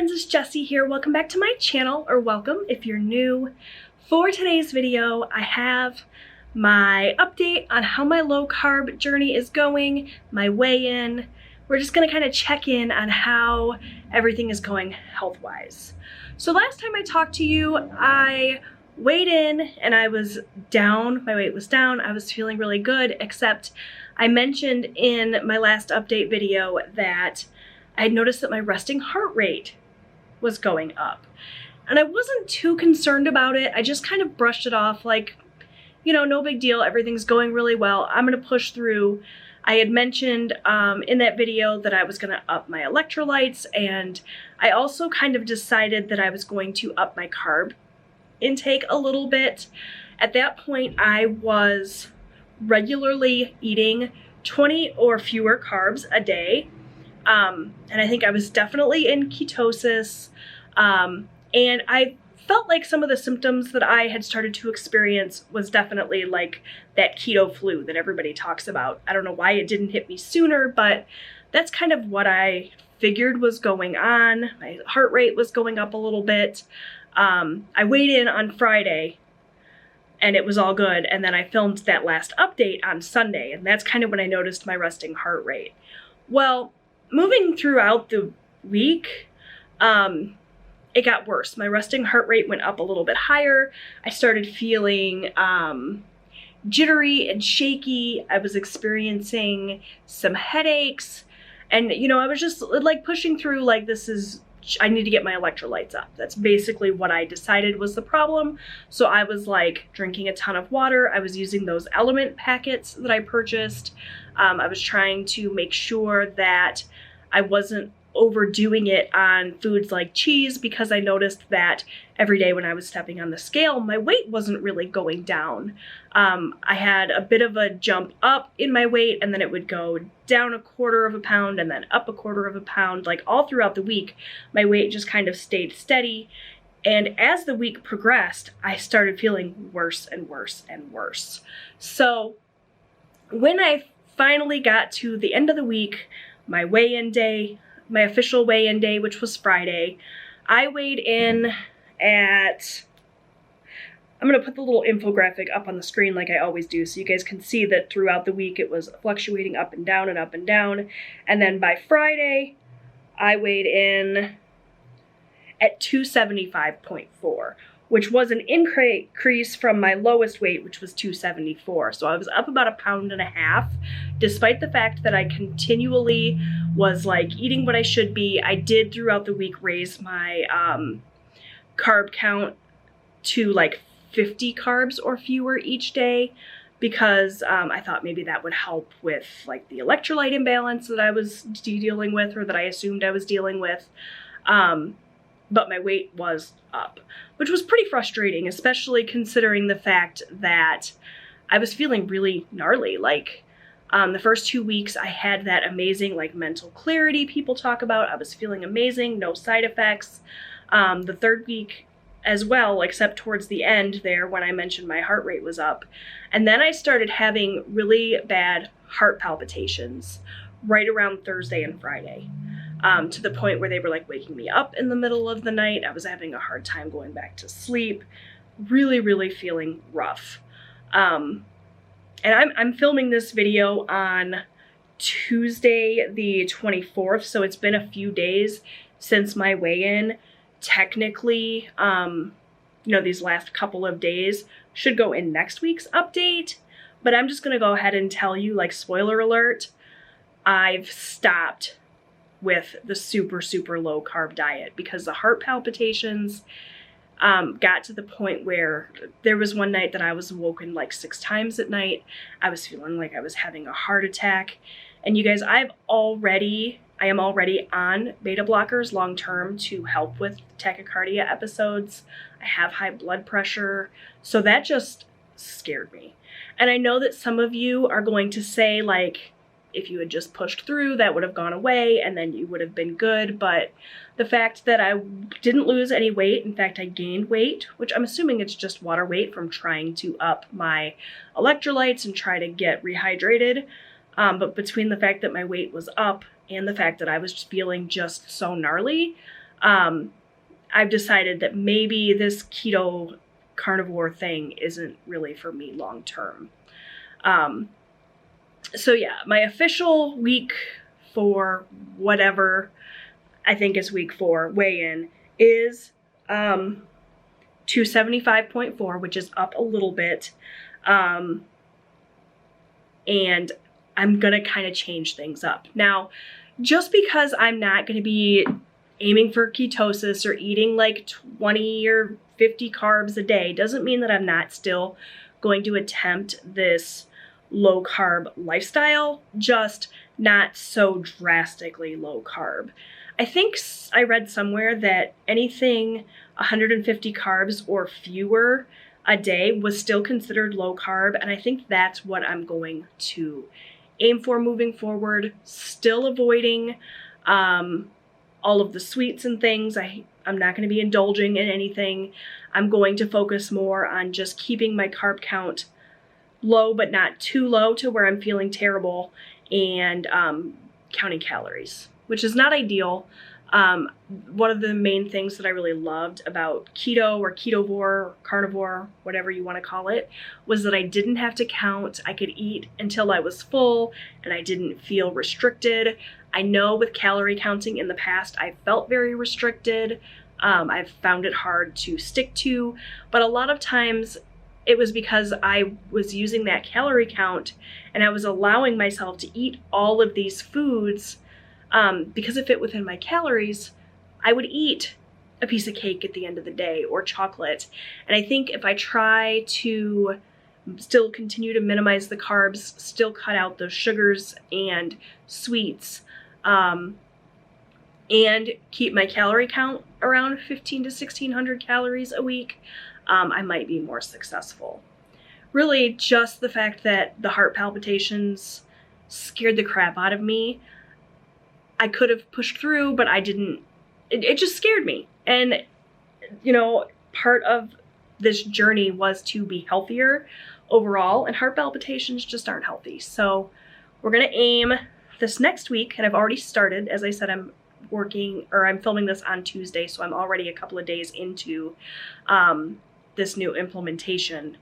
friends, it's Jessie here. Welcome back to my channel, or welcome if you're new. For today's video, I have my update on how my low carb journey is going, my weigh-in. We're just gonna kind of check in on how everything is going health-wise. So last time I talked to you, I weighed in and I was down, my weight was down, I was feeling really good, except I mentioned in my last update video that I had noticed that my resting heart rate was going up. And I wasn't too concerned about it. I just kind of brushed it off like, you know, no big deal. Everything's going really well. I'm gonna push through. I had mentioned in that video that I was gonna up my electrolytes, and I also kind of decided that I was going to up my carb intake a little bit. At that point, I was regularly eating 20 or fewer carbs a day. And I think I was definitely in ketosis, and I felt like some of the symptoms that I had started to experience was definitely like that keto flu that everybody talks about. I don't know why it didn't hit me sooner, but that's kind of what I figured was going on. My heart rate was going up a little bit. I weighed in on Friday and it was all good, and then I filmed that last update on Sunday, and that's kind of when I noticed my resting heart rate. Well, moving throughout the week, it got worse. My resting heart rate went up a little bit higher. I started feeling jittery and shaky. I was experiencing some headaches, and you know, I was just like pushing through like I need to get my electrolytes up. That's basically what I decided was the problem. So I was like drinking a ton of water. I was using those element packets that I purchased. I was trying to make sure that I wasn't overdoing it on foods like cheese, because I noticed that every day when I was stepping on the scale, my weight wasn't really going down. I had a bit of a jump up in my weight, and then it would go down a quarter of a pound and then up a quarter of a pound. Like all throughout the week, my weight just kind of stayed steady. And as the week progressed, I started feeling worse and worse and worse. So when I finally got to the end of the week, my weigh-in day, my official weigh-in day, which was Friday, I weighed in at, I'm gonna put the little infographic up on the screen like I always do, so you guys can see that throughout the week it was fluctuating up and down and up and down. And then by Friday, I weighed in at 275.4, which was an increase from my lowest weight, which was 274. So I was up about 1.5 pounds, despite the fact that I continually was like eating what I should be. I did throughout the week raise my carb count to like 50 carbs or fewer each day, because I thought maybe that would help with like the electrolyte imbalance that I was dealing with, or that I assumed I was dealing with. But my weight was up, which was pretty frustrating, especially considering the fact that I was feeling really gnarly. Like the first 2 weeks I had that amazing like mental clarity people talk about. I was feeling amazing, no side effects. The third week as well, except towards the end there when I mentioned my heart rate was up. And then I started having really bad heart palpitations right around Thursday and Friday. To the point where they were like waking me up in the middle of the night. I was having a hard time going back to sleep. Really, really feeling rough. And I'm filming this video on Tuesday the 24th, so it's been a few days since my weigh-in. Technically, you know, these last couple of days should go in next week's update, but I'm just gonna go ahead and tell you, like, spoiler alert, I've stopped with the super, super low carb diet, because the heart palpitations got to the point where there was one night that I was woken like 6 times at night. I was feeling like I was having a heart attack. And you guys, I am already on beta blockers long-term to help with tachycardia episodes. I have high blood pressure. So that just scared me. And I know that some of you are going to say, like, if you had just pushed through, that would have gone away and then you would have been good. But the fact that I didn't lose any weight, in fact, I gained weight, which I'm assuming it's just water weight from trying to up my electrolytes and try to get rehydrated. But between the fact that my weight was up and the fact that I was feeling just so gnarly, I've decided that maybe this keto carnivore thing isn't really for me long term. So yeah, my official week for whatever I think is week 4 weigh-in is 275.4, which is up a little bit. And I'm gonna kind of change things up. Now, just because I'm not gonna be aiming for ketosis or eating like 20 or 50 carbs a day doesn't mean that I'm not still going to attempt this low carb lifestyle, just not so drastically low carb. I think I read somewhere that anything 150 carbs or fewer a day was still considered low carb, and I think that's what I'm going to aim for moving forward, still avoiding all of the sweets and things. I'm not going to be indulging in anything. I'm going to focus more on just keeping my carb count low, but not too low to where I'm feeling terrible, and counting calories, which is not ideal. One of the main things that I really loved about keto or ketovore or carnivore, whatever you want to call it, was that I didn't have to count. I could eat until I was full and I didn't feel restricted. I know with calorie counting in the past, I felt very restricted. I've found it hard to stick to, but a lot of times it was because I was using that calorie count and I was allowing myself to eat all of these foods because it fit within my calories. I would eat a piece of cake at the end of the day or chocolate. And I think if I try to still continue to minimize the carbs, still cut out those sugars and sweets, and keep my calorie count around 15 to 1600 calories a week, I might be more successful. Really, just the fact that the heart palpitations scared the crap out of me. I could have pushed through, but I didn't. It just scared me. And, you know, part of this journey was to be healthier overall, and heart palpitations just aren't healthy. So we're going to aim this next week, and I've already started. As I said, I'm filming this on Tuesday, so I'm already a couple of days into this new implementation.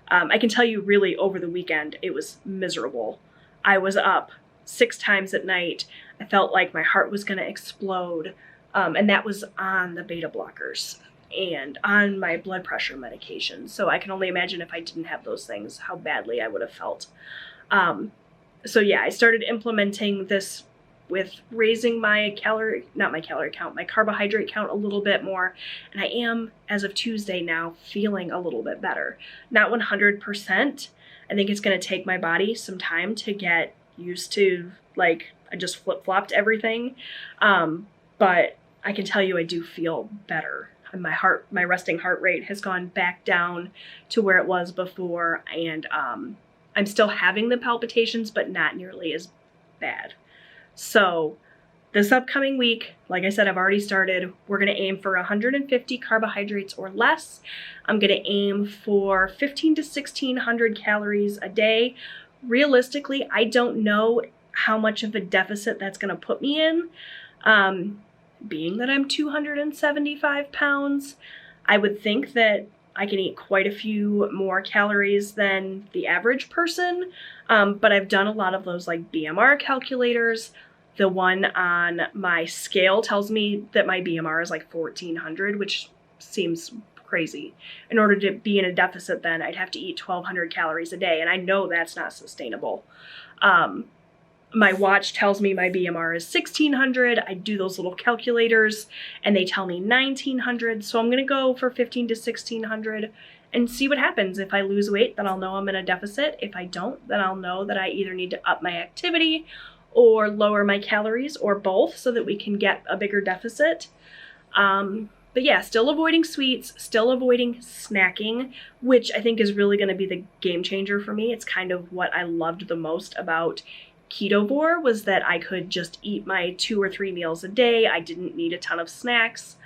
I can tell you really over the weekend, it was miserable. I was up 6 times at night. I felt like my heart was going to explode. And that was on the beta blockers and on my blood pressure medication. So I can only imagine if I didn't have those things, how badly I would have felt. So yeah, I started implementing this with raising my my carbohydrate count a little bit more. And I am, as of Tuesday now, feeling a little bit better. Not 100%. I think it's going to take my body some time to get used to, like, I just flip-flopped everything. But I can tell you I do feel better. And my resting heart rate has gone back down to where it was before. And I'm still having the palpitations, but not nearly as bad. So this upcoming week, like I said, I've already started. We're going to aim for 150 carbohydrates or less. I'm going to aim for 15 to 1600 calories a day. Realistically, I don't know how much of a deficit that's going to put me in. Being that I'm 275 pounds, I would think that I can eat quite a few more calories than the average person. But I've done a lot of those like BMR calculators. The one on my scale tells me that my BMR is like 1400, which seems crazy. In order to be in a deficit, then I'd have to eat 1200 calories a day. And I know that's not sustainable. My watch tells me my BMR is 1600. I do those little calculators and they tell me 1900. So I'm going to go for 15 to 1600 and see what happens. If I lose weight, then I'll know I'm in a deficit. If I don't, then I'll know that I either need to up my activity or lower my calories or both so that we can get a bigger deficit. But yeah, still avoiding sweets, still avoiding snacking, which I think is really going to be the game changer for me. It's kind of what I loved the most about ketovore, was that I could just eat my 2 or 3 meals a day. I didn't need a ton of snacks.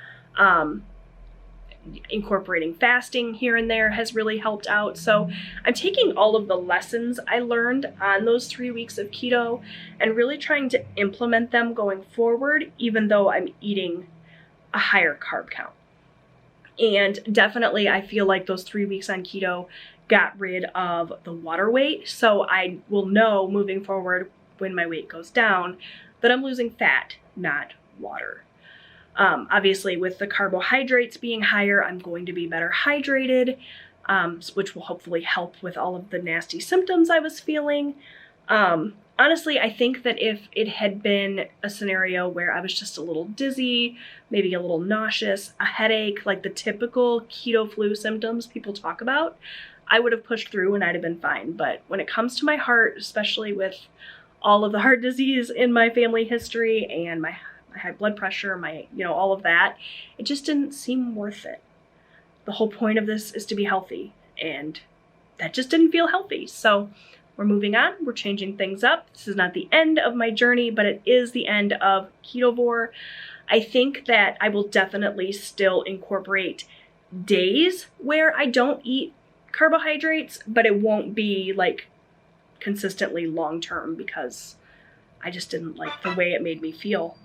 Incorporating fasting here and there has really helped out. So I'm taking all of the lessons I learned on those 3 weeks of keto and really trying to implement them going forward, even though I'm eating a higher carb count. And definitely I feel like those 3 weeks on keto got rid of the water weight. So I will know moving forward when my weight goes down that I'm losing fat, not water. Obviously with the carbohydrates being higher, I'm going to be better hydrated, which will hopefully help with all of the nasty symptoms I was feeling. Honestly, I think that if it had been a scenario where I was just a little dizzy, maybe a little nauseous, a headache, like the typical keto flu symptoms people talk about, I would have pushed through and I'd have been fine. But when it comes to my heart, especially with all of the heart disease in my family history and my high blood pressure, my, all of that, it just didn't seem worth it. The whole point of this is to be healthy, and that just didn't feel healthy. So we're moving on. We're changing things up. This is not the end of my journey, but it is the end of ketovore. I think that I will definitely still incorporate days where I don't eat carbohydrates, but it won't be like consistently long term because I just didn't like the way it made me feel.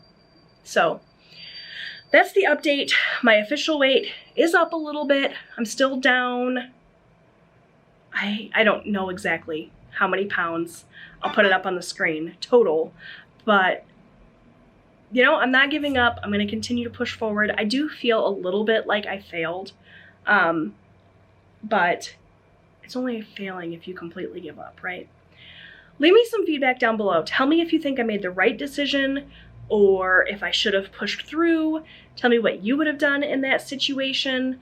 So that's the update. My official weight is up a little bit. I'm still down. I don't know exactly how many pounds. I'll put it up on the screen total, but I'm not giving up. I'm going to continue to push forward. I do feel a little bit like I failed, but it's only a failing if you completely give up, right? Leave me some feedback down below. Tell me if you think I made the right decision or if I should have pushed through. Tell me what you would have done in that situation.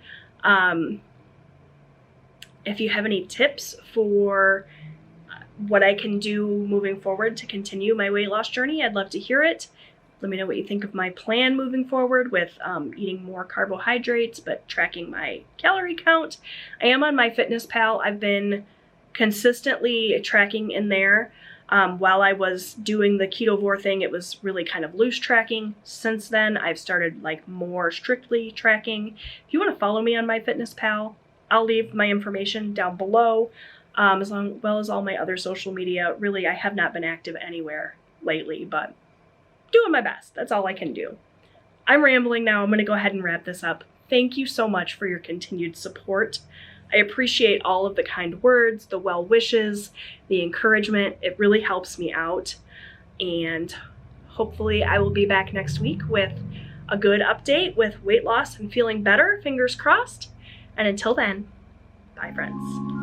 If you have any tips for what I can do moving forward to continue my weight loss journey, I'd love to hear it. Let me know what you think of my plan moving forward with eating more carbohydrates, but tracking my calorie count. I am on MyFitnessPal. I've been consistently tracking in there. While I was doing the ketovore thing, it was really kind of loose tracking. Since then, I've started like more strictly tracking. If you want to follow me on MyFitnessPal, I'll leave my information down below, as well as all my other social media. Really, I have not been active anywhere lately, but doing my best. That's all I can do. I'm rambling now. I'm going to go ahead and wrap this up. Thank you so much for your continued support. I appreciate all of the kind words, the well wishes, the encouragement. It really helps me out. And hopefully I will be back next week with a good update with weight loss and feeling better, fingers crossed. And until then, bye friends.